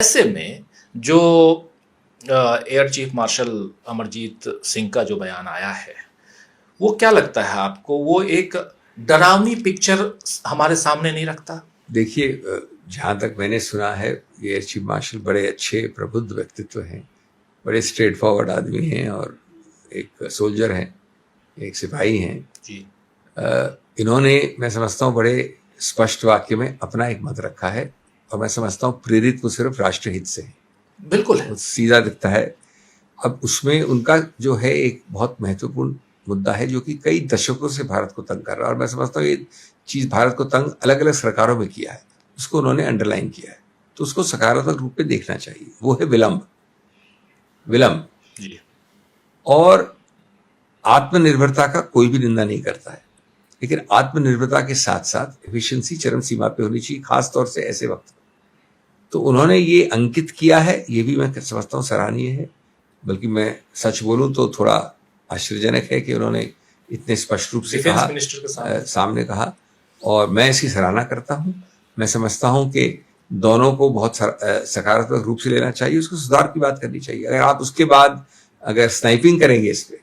ऐसे में जो air chief marshal Amarjeet Singh का जो बयान आया है, वो क्या लगता है आपको, वो एक डरावनी पिक्चर हमारे सामने नहीं रखता? देखिए, जहाँ तक मैंने सुना है, ये एयर चीफ मार्शल बड़े अच्छे प्रबुद्ध व्यक्तित्व हैं, बड़े स्ट्रेट फॉरवर्ड आदमी हैं और एक सोल्जर हैं, एक सिपाही हैं जी। इन्होंने, मैं समझता हूँ, बड़े स्पष्ट वाक्य में अपना एक मत रखा है और मैं समझता हूँ प्रेरित वो सिर्फ राष्ट्रहित से है। बिल्कुल है। सीधा दिखता है। अब उसमें उनका जो है एक बहुत महत्वपूर्ण मुद्दा है जो कि कई दशकों से भारत को तंग कर रहा है और मैं समझता हूँ ये चीज़ भारत को तंग अलग अलग सरकारों में किया है, उसको उन्होंने अंडरलाइन किया है, तो उसको सकारात्मक रूप में देखना चाहिए। वो है विलंब जी। और आत्मनिर्भरता का कोई भी निंदा नहीं करता है, लेकिन आत्मनिर्भरता के साथ साथ एफिशिएंसी चरम सीमा पे होनी चाहिए, खास तौर से ऐसे वक्त। तो उन्होंने ये अंकित किया है, ये भी मैं समझता हूँ सराहनीय है। बल्कि मैं सच बोलूं तो थोड़ा आश्चर्यजनक है कि उन्होंने इतने स्पष्ट रूप से कहा, मिनिस्टर के सामने कहा, और मैं इसकी सराहना करता हूँ। मैं समझता हूँ कि दोनों को बहुत सकारात्मक रूप से लेना चाहिए, उसको सुधार की बात करनी चाहिए। अगर आप उसके बाद अगर स्नाइपिंग करेंगे इस पे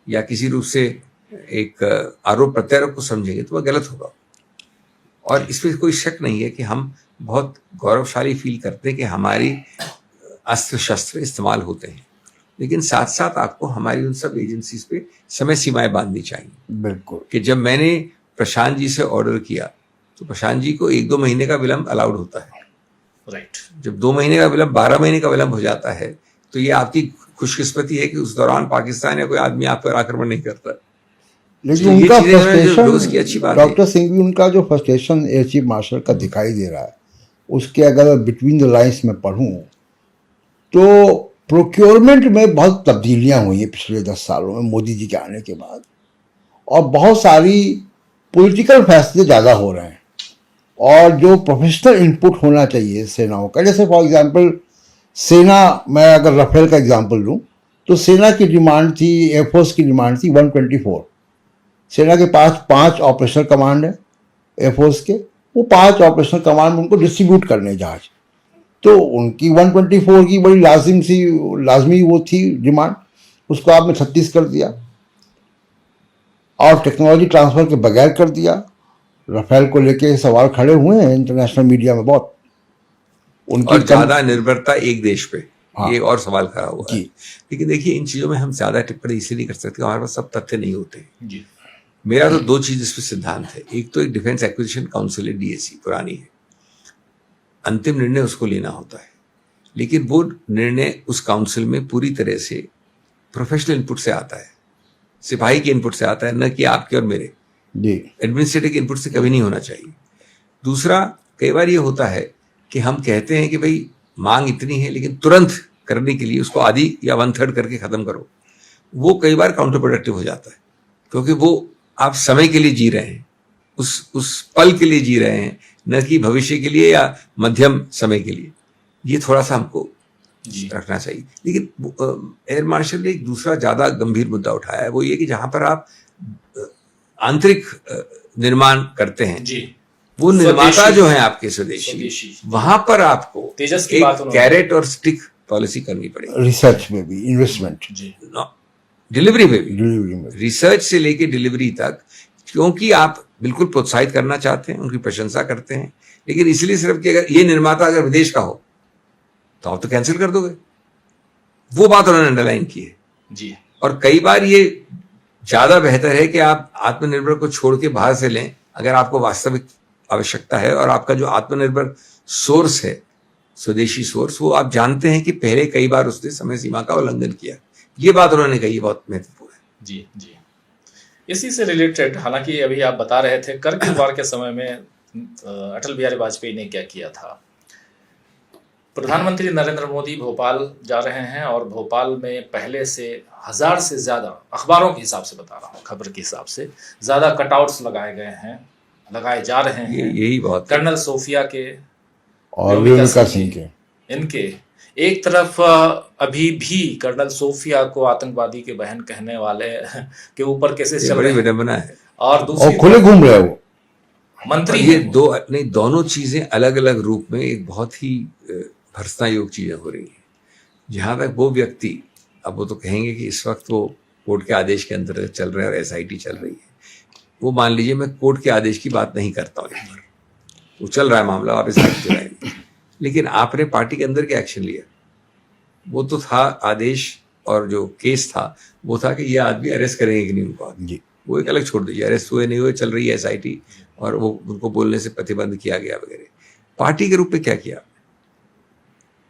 या किसी रूप से एक आरोप प्रत्यारोप को समझेंगे तो वह गलत होगा। और इसमें कोई शक नहीं है कि हम बहुत गौरवशाली फील करते हैं कि हमारी अस्त्र शस्त्र इस्तेमाल होते हैं, लेकिन साथ साथ आपको हमारी उन सब एजेंसीज पे समय सीमाएं बांधनी चाहिए। बिल्कुल। कि जब मैंने प्रशांत जी से ऑर्डर किया तो प्रशांत जी को 1-2 महीने का विलंब अलाउड होता है। राइट। जब 2 महीने का विलंब 12 महीने का विलंब हो जाता है तो ये आपकी खुशकिस्मती है कि उस दौरान पाकिस्तान या कोई आदमी आप पर आक्रमण नहीं करता। लेकिन उनका फ्रस्ट्रेशन, डॉक्टर सिंह भी, उनका जो फ्रस्ट्रेशन एयर चीफ मार्शल का दिखाई दे रहा है, उसके अगर बिटवीन द लाइंस में पढ़ूं तो प्रोक्योरमेंट में बहुत तब्दीलियां हुई हैं पिछले 10 सालों में मोदी जी के आने के बाद, और बहुत सारी पॉलिटिकल फैसले ज़्यादा हो रहे हैं और जो प्रोफेशनल इनपुट होना चाहिए सेनाओं का, जैसे फॉर एग्जांपल सेना, मैं अगर राफेल का एग्जांपल लूँ तो सेना की डिमांड थी, एयरफोर्स की डिमांड थी 124। सेना के पास 5 ऑपरेशनल कमांड है एयरफोर्स के, वो 5 ऑपरेशनल कमांड उनको डिस्ट्रीब्यूट करने जहाज, तो उनकी 124 की बड़ी लाजमी वो थी डिमांड, उसको आपने 36 कर दिया और टेक्नोलॉजी ट्रांसफर के बगैर कर दिया। राफेल को लेके सवाल खड़े हुए हैं इंटरनेशनल मीडिया में बहुत, उनकी और ज्यादा निर्भरता एक देश पे, हाँ, ये और सवाल खड़ा हुआ है। लेकिन देखिए, इन चीजों में हम ज्यादा टिप्पणी इसलिए नहीं कर सकते, हमारे पास सब तथ्य नहीं होते जी। मेरा तो 2 चीज इस पर सिद्धांत है। एक तो एक डिफेंस एक्विजिशन काउंसिल है, डीएसी, पुरानी है, अंतिम निर्णय उसको लेना होता है, लेकिन वो निर्णय उस काउंसिल में पूरी तरह से प्रोफेशनल इनपुट से आता है, सिपाही के इनपुट से आता है, न कि आपके और मेरे एडमिनिस्ट्रेटिव इनपुट से कभी नहीं होना चाहिए। दूसरा, कई बार ये होता है कि हम कहते हैं कि भाई मांग इतनी है, लेकिन तुरंत करने के लिए उसको आधी या 1/3 करके खत्म करो। वो कई बार काउंटर प्रोडक्टिव हो जाता है, क्योंकि वो आप समय के लिए जी रहे हैं, उस पल के लिए जी रहे हैं, न कि भविष्य के लिए या मध्यम समय के लिए। ये थोड़ा सा हमको रखना चाहिए। लेकिन एयर मार्शल ने एक दूसरा ज्यादा गंभीर मुद्दा उठाया है, वो ये कि जहां पर आप आंतरिक निर्माण करते हैं जी, वो निर्माता जो है आपके स्वदेशी, वहां पर आपको एक कैरेट और स्टिक पॉलिसी करनी पड़ेगी। रिसर्च में भी इन्वेस्टमेंट, डिलीवरी में भी, रिसर्च से लेके डिलीवरी तक, क्योंकि आप बिल्कुल प्रोत्साहित करना चाहते हैं, उनकी प्रशंसा करते हैं, लेकिन इसलिए सिर्फ कि अगर ये निर्माता अगर विदेश का हो तो आप तो कैंसिल कर दोगे। वो बात उन्होंने अंडरलाइन की है जी। और कई बार ये ज्यादा बेहतर है कि आप आत्मनिर्भर को छोड़ के बाहर से लें, अगर आपको वास्तविक आवश्यकता है, और आपका जो आत्मनिर्भर सोर्स है, स्वदेशी सोर्स, वो आप जानते हैं कि पहले कई बार उसने समय सीमा का उल्लंघन किया। ये बात उन्होंने कही, बहुत महत्वपूर्ण है जी जी। इसी से रिलेटेड, हालांकि अभी आप बता रहे थे करगिल वार के समय में अटल बिहारी वाजपेयी ने क्या किया था। प्रधानमंत्री नरेंद्र मोदी भोपाल जा रहे हैं और भोपाल में पहले से 1000 से ज्यादा, अखबारों के हिसाब से बता रहा हूँ, खबर के हिसाब से ज्यादा कटआउट्स लगाए गए हैं, लगाए जा रहे हैं। यही बात, कर्नल सोफिया के और व्योमिका सिंह के, इनके एक तरफ अभी भी कर्नल सोफिया को आतंकवादी के बहन कहने वाले के ऊपर केसेस चल रहे हैं, और दूसरी खुले घूम रहे वो मंत्री। ये दोनों चीजें अलग अलग रूप में एक बहुत ही भर्सना योग चीजें हो रही हैं। जहां तक वो व्यक्ति, अब वो तो कहेंगे कि इस वक्त वो कोर्ट के आदेश के अंतर्गत चल रहे हैं और एसआईटी चल रही है, वो मान लीजिए मैं कोर्ट के आदेश की बात नहीं करता हूँ, यहाँ पर वो चल रहा है मामला, आप एसआईटी चलाएंगे, लेकिन आपने पार्टी के अंदर क्या एक्शन लिया? वो तो था आदेश, और जो केस था वो था कि ये आदमी अरेस्ट करेंगे कि नहीं उनको, जी वो एक अलग छोड़ दीजिए, अरेस्ट हुए नहीं हुए, चल रही है एसआईटी, और वो उनको बोलने से प्रतिबंध किया गया वगैरह। पार्टी के रूप में क्या किया?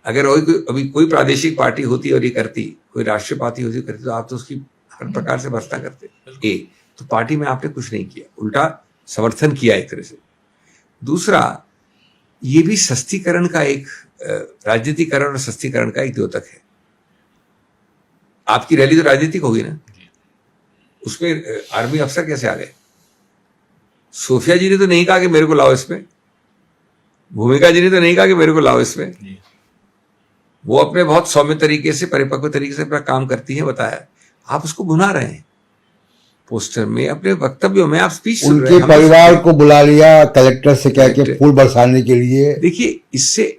अगर अभी कोई प्रादेशिक पार्टी होती और ये करती, कोई राष्ट्रीय पार्टी होती करती, तो आप तो उसकी हर प्रकार से भर्सना करते। तो पार्टी में आपने कुछ नहीं किया, उल्टा समर्थन किया एक तरह से। दूसरा, ये भी सस्तीकरण का एक, राजनीतिकरण और सस्तीकरण का एक द्योतक है। आपकी रैली तो राजनीतिक होगी ना, उसमें आर्मी अफसर कैसे आ गए? सोफिया जी ने तो नहीं कहा कि मेरे को लाओ इसमें, भूमिका जी ने तो नहीं कहा कि मेरे को लाओ इसमें। वो अपने बहुत सौम्य तरीके से, परिपक्व तरीके से अपना काम करती है, बताया। आप उसको भुना रहे हैं पोस्टर में, अपने वक्तव्यों में आप स्पीच सुन रहे हैं। उनके परिवार को बुला लिया कलेक्टर से कह के फूल बरसाने के लिए। देखिए, इससे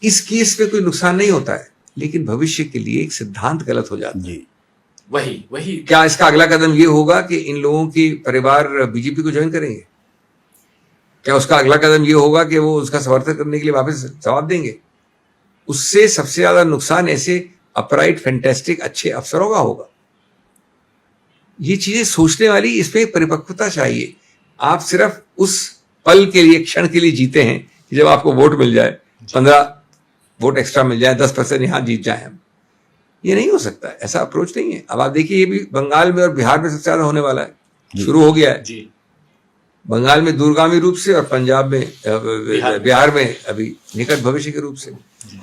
इस केस में कोई नुकसान नहीं होता है, लेकिन भविष्य के लिए एक सिद्धांत गलत हो जाता है। जी वही क्या इसका अगला कदम ये होगा कि इन लोगों की परिवार बीजेपी को ज्वाइन करेंगे? क्या उसका अगला कदम ये होगा कि वो उसका समर्थन करने के लिए वापस जवाब देंगे? उससे सबसे ज्यादा नुकसान ऐसे अपराइट, फैंटास्टिक, अच्छे अफसरों का होगा। ये चीजें सोचने वाली, इसमें एक परिपक्वता चाहिए। आप सिर्फ उस पल के लिए, क्षण के लिए जीते हैं कि जब आपको वोट मिल जाए, 15 वोट एक्स्ट्रा मिल जाए, 10% यहां जीत जाए हम। ये नहीं हो सकता, ऐसा अप्रोच नहीं है। अब आप देखिए, ये भी बंगाल में और बिहार में सबसे ज्यादा होने वाला है, शुरू हो गया है जी। बंगाल में दूरगामी रूप से, और पंजाब में, बिहार में अभी निकट भविष्य के रूप से।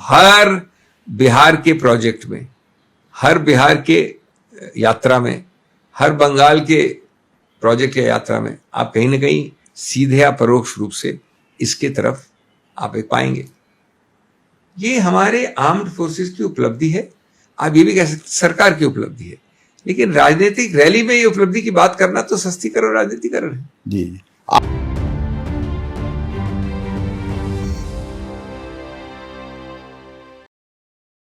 हर बिहार के प्रोजेक्ट में, हर बिहार के यात्रा में, हर बंगाल के प्रोजेक्ट या यात्रा में आप कहीं ना कहीं सीधे या परोक्ष रूप से इसके तरफ आप एक पाएंगे। ये हमारे आर्म्ड फोर्सेस की उपलब्धि है, आप ये भी कह सकते सरकार की उपलब्धि है, लेकिन राजनीतिक रैली में ये उपलब्धि की बात करना तो सस्तीकरण और राजनीतिकरण है। जी